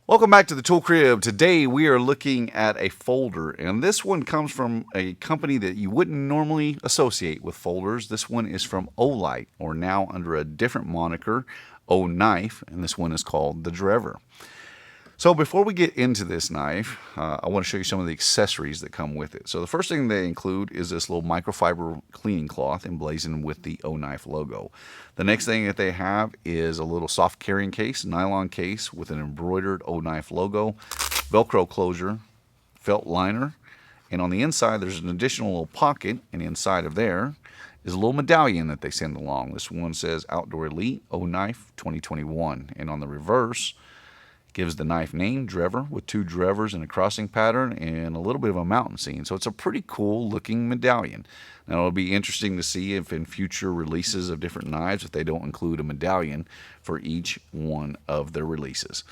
Welcome back to the Tool Crib. Today we are looking at a folder, and this one comes from a company that you wouldn't normally associate with folders. This one is from Olight, or now under a different moniker, OKnife, and this one is called the Drever. So before we get into this knife, I want to show you some of the accessories that come with it. So the first thing they include is this little microfiber cleaning cloth emblazoned with the OKnife logo. The next thing that they have is a little soft carrying case, nylon case with an embroidered OKnife logo, Velcro closure, felt liner, and on the inside there's an additional little pocket, and inside of there is a little medallion that they send along. This one says Outdoor Elite OKnife 2021, and on the reverse gives the knife name Drever with two Drevers in a crossing pattern and a little bit of a mountain scene. So it's a pretty cool looking medallion. Now it'll be interesting to see if in future releases of different knives if they don't include a medallion for each one of their releases.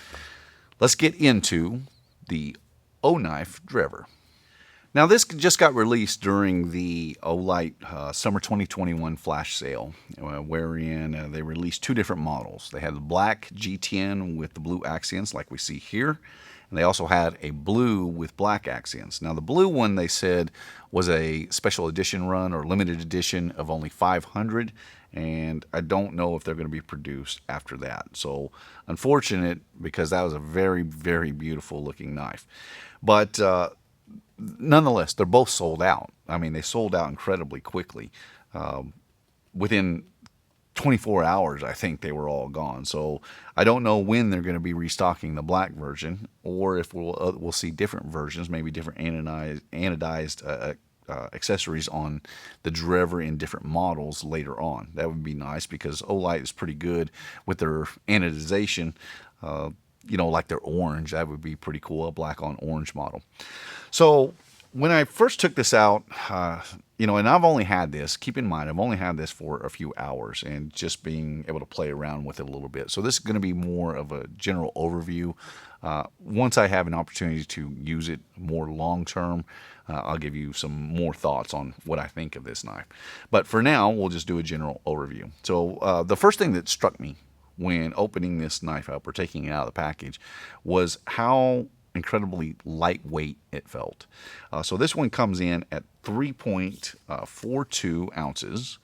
Let's get into the OKnife Drever. Now this just got released during the Olight Summer 2021 flash sale, wherein they released two different models. They had the black G10 with the blue accents like we see here, and they also had a blue with black accents. Now the blue one they said was a special edition run or limited edition of only 500, and I don't know if they're going to be produced after that. So unfortunate, because that was a very, very beautiful looking knife. But nonetheless, they're both sold out. I mean, they sold out incredibly quickly. Within 24 hours, I think they were all gone. So I don't know when they're going to be restocking the black version, or if we'll see different versions, maybe different anodized accessories on the Drever in different models later on. That would be nice because Olight is pretty good with their anodization. Like their orange, that would be pretty cool, a black on orange model. So when I first took this out, and I've only had this, keep in mind, I've only had this for a few hours and just being able to play around with it a little bit. So this is going to be more of a general overview. Once I have an opportunity to use it more long term, I'll give you some more thoughts on what I think of this knife. But for now, we'll just do a general overview. So the first thing that struck me when opening this knife up or taking it out of the package was how incredibly lightweight it felt. So this one comes in at 3.42 ounces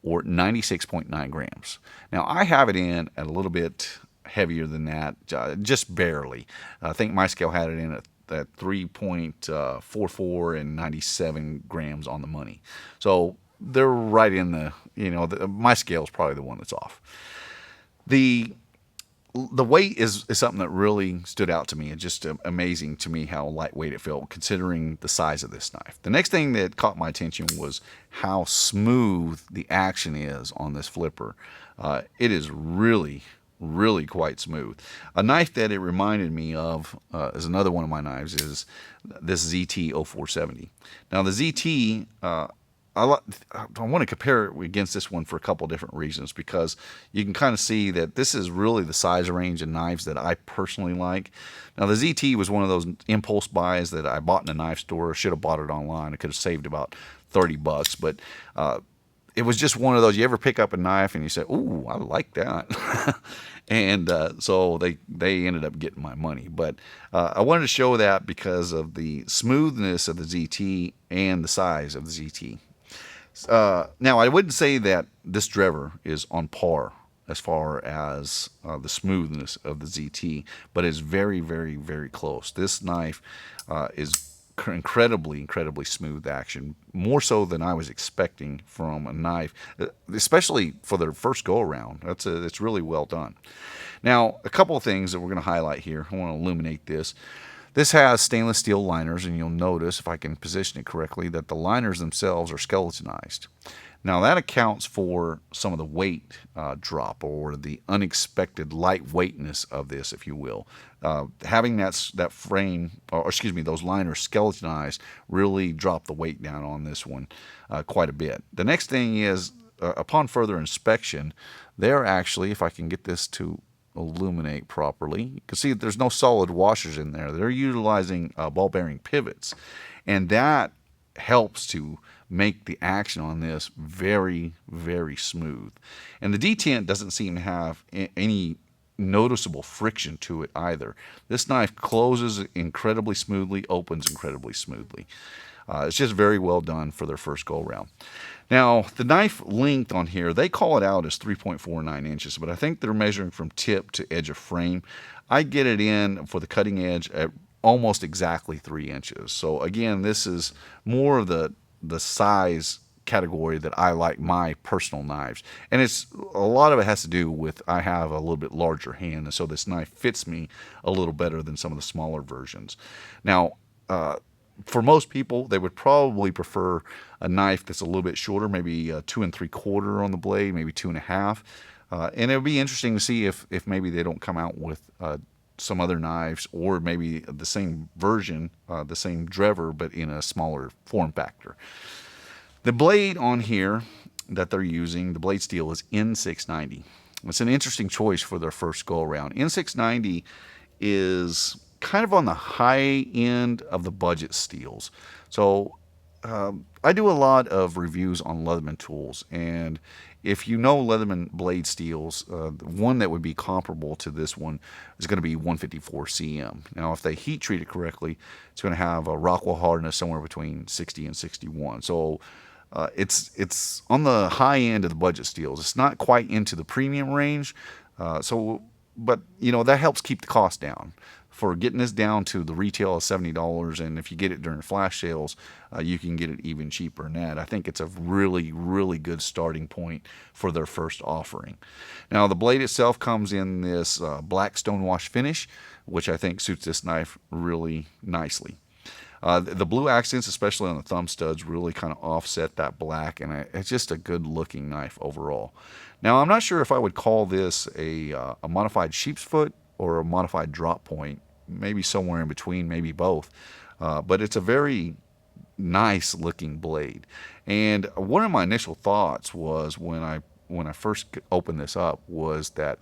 or 96.9 grams. Now I have it in at a little bit heavier than that, just barely. I think my scale had it in at 3.44 and 97 grams on the money. So they're right in my scale is probably the one that's off. The weight is something that really stood out to me. It's just amazing to me how lightweight it felt considering the size of this knife. The next thing that caught my attention was how smooth the action is on this flipper. It is really, really quite smooth. A knife that it reminded me of is another one of my knives is this ZT 0470. Now the ZT, I want to compare it against this one for a couple different reasons, because you can kind of see that this is really the size range of knives that I personally like. Now the ZT was one of those impulse buys that I bought in a knife store. I should have bought it online. I could have saved about $30, but it was just one of those, you ever pick up a knife and you say, ooh, I like that. And so they ended up getting my money. But I wanted to show that because of the smoothness of the ZT and the size of the ZT. Now, I wouldn't say that this Drever is on par as far as the smoothness of the ZT, but it's very, very, very close. This knife is incredibly, incredibly smooth action, more so than I was expecting from a knife, especially for the first go around. It's really well done. Now, a couple of things that we're going to highlight here. I want to illuminate this. This has stainless steel liners, and you'll notice, if I can position it correctly, that the liners themselves are skeletonized. Now that accounts for some of the weight drop, or the unexpected lightweightness of this, if you will. Having that frame, or excuse me, those liners skeletonized really dropped the weight down on this one quite a bit. The next thing is, upon further inspection, they're actually, if I can get this to illuminate properly, you can see that there's no solid washers in there. They're utilizing ball bearing pivots, and that helps to make the action on this very, very smooth. And the detent doesn't seem to have any noticeable friction to it either. This knife closes incredibly smoothly, opens incredibly smoothly. It's just very well done for their first go around. Now, the knife length on here, they call it out as 3.49 inches, but I think they're measuring from tip to edge of frame. I get it in for the cutting edge at almost exactly 3 inches. So again, this is more of the size category that I like my personal knives. And it's a lot of it has to do with I have a little bit larger hand, and so this knife fits me a little better than some of the smaller versions. Now, for most people, they would probably prefer a knife that's a little bit shorter, maybe 2 3/4 on the blade, maybe 2 1/2. And it would be interesting to see if maybe they don't come out with some other knives, or maybe the same version, the same Drever, but in a smaller form factor. The blade on here that they're using, the blade steel, is N690. It's an interesting choice for their first go around. N690 is kind of on the high end of the budget steels. So I do a lot of reviews on Leatherman tools, and if you know Leatherman blade steels, the one that would be comparable to this one is going to be 154 cm. Now, if they heat treat it correctly, it's going to have a Rockwell hardness somewhere between 60 and 61. So it's on the high end of the budget steels. It's not quite into the premium range. But that helps keep the cost down. For getting this down to the retail of $70, and if you get it during flash sales, you can get it even cheaper than that. I think it's a really, really good starting point for their first offering. Now, the blade itself comes in this black stonewash finish, which I think suits this knife really nicely. The blue accents, especially on the thumb studs, really kind of offset that black, and it's just a good looking knife overall. Now, I'm not sure if I would call this a modified sheep's foot or a modified drop point, maybe somewhere in between, maybe both. But it's a very nice looking blade. And one of my initial thoughts was when I first opened this up was that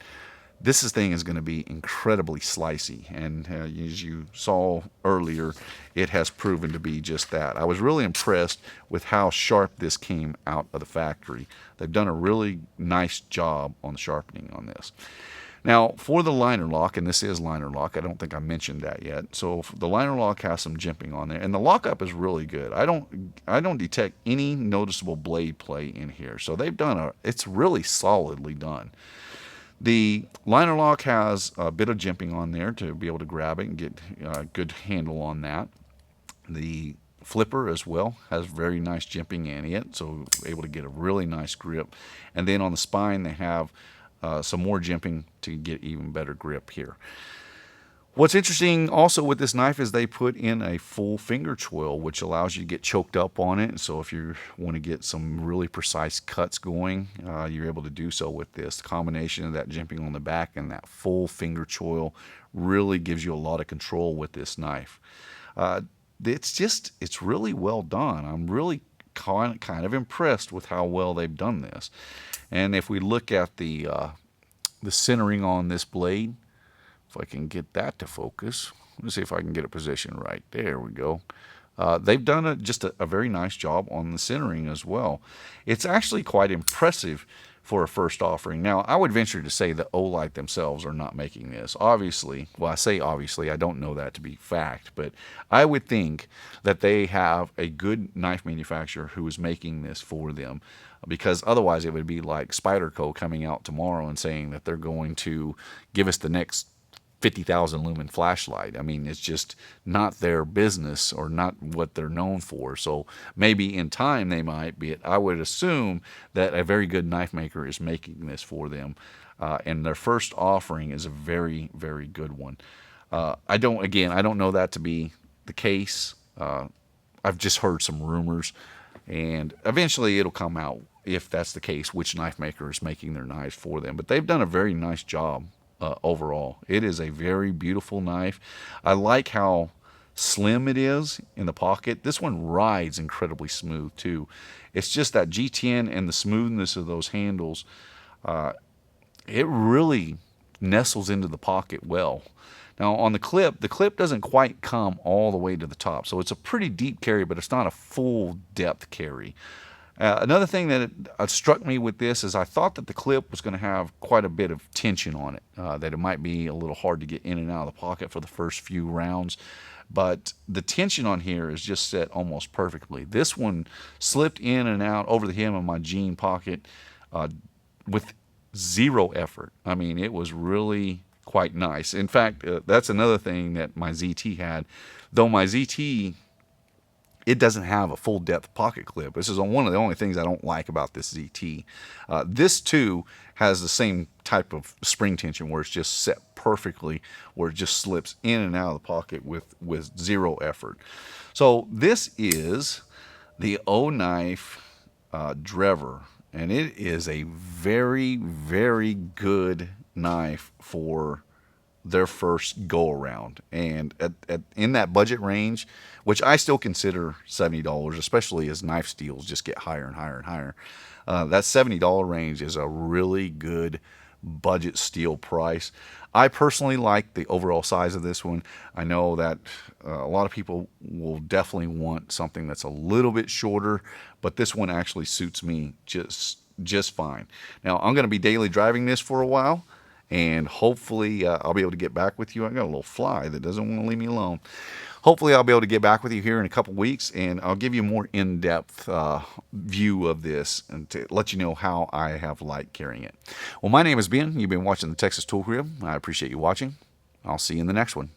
this thing is going to be incredibly slicey, and as you saw earlier, it has proven to be just that. I was really impressed with how sharp this came out of the factory. They've done a really nice job on the sharpening on this. Now, for the liner lock, and this is liner lock, I don't think I mentioned that yet. So the liner lock has some jimping on there, and the lockup is really good. I don't detect any noticeable blade play in here. So they've done it's really solidly done. The liner lock has a bit of jimping on there to be able to grab it and get a good handle on that. The flipper as well has very nice jimping in it, so able to get a really nice grip. And then on the spine, they have some more jimping to get even better grip here. What's interesting also with this knife is they put in a full finger choil, which allows you to get choked up on it. So if you want to get some really precise cuts going, you're able to do so with this. The combination of that jimping on the back and that full finger choil really gives you a lot of control with this knife. It's really well done. I'm really kind of impressed with how well they've done this. And if we look at the centering on this blade, if I can get that to focus, let's see if I can get a position right. There we go. They've done just a very nice job on the centering as well. It's actually quite impressive for a first offering. Now, I would venture to say that Olight themselves are not making this. Obviously, well, I say obviously, I don't know that to be fact, but I would think that they have a good knife manufacturer who is making this for them, because otherwise it would be like Spyderco coming out tomorrow and saying that they're going to give us the next 50,000 lumen flashlight. I mean, it's just not their business or not what they're known for. So maybe in time they might be. I would assume that a very good knife maker is making this for them, and their first offering is a very, very good one. I don't know that to be the case. I've just heard some rumors, and eventually it'll come out if that's the case, which knife maker is making their knives for them. But they've done a very nice job. Overall, it is a very beautiful knife. I like how slim it is in the pocket. This one rides incredibly smooth too. It's just that G10 and the smoothness of those handles. It really nestles into the pocket well. Now on the clip doesn't quite come all the way to the top, so it's a pretty deep carry, but it's not a full depth carry. Another thing that struck me with this is I thought that the clip was going to have quite a bit of tension on it, that it might be a little hard to get in and out of the pocket for the first few rounds. But the tension on here is just set almost perfectly. This one slipped in and out over the hem of my jean pocket with zero effort. I mean, it was really quite nice. In fact, that's another thing that my ZT had. Though my ZT, it doesn't have a full depth pocket clip. This is one of the only things I don't like about this ZT. This too has the same type of spring tension where it's just set perfectly, where it just slips in and out of the pocket with zero effort. So this is the OKnife Drever, and it is a very, very good knife for their first go around. And in that budget range, which I still consider $70, especially as knife steels just get higher and higher and higher, that $70 range is a really good budget steel price. I personally like the overall size of this one. I know that a lot of people will definitely want something that's a little bit shorter, but this one actually suits me just fine. Now, I'm going to be daily driving this for a while, and hopefully I'll be able to get back with you. I got a little fly that doesn't want to leave me alone. Hopefully I'll be able to get back with you here in a couple weeks, and I'll give you a more in-depth view of this and to let you know how I have liked carrying it. Well, my name is Ben. You've been watching the Texas Tool Crib. I appreciate you watching. I'll see you in the next one.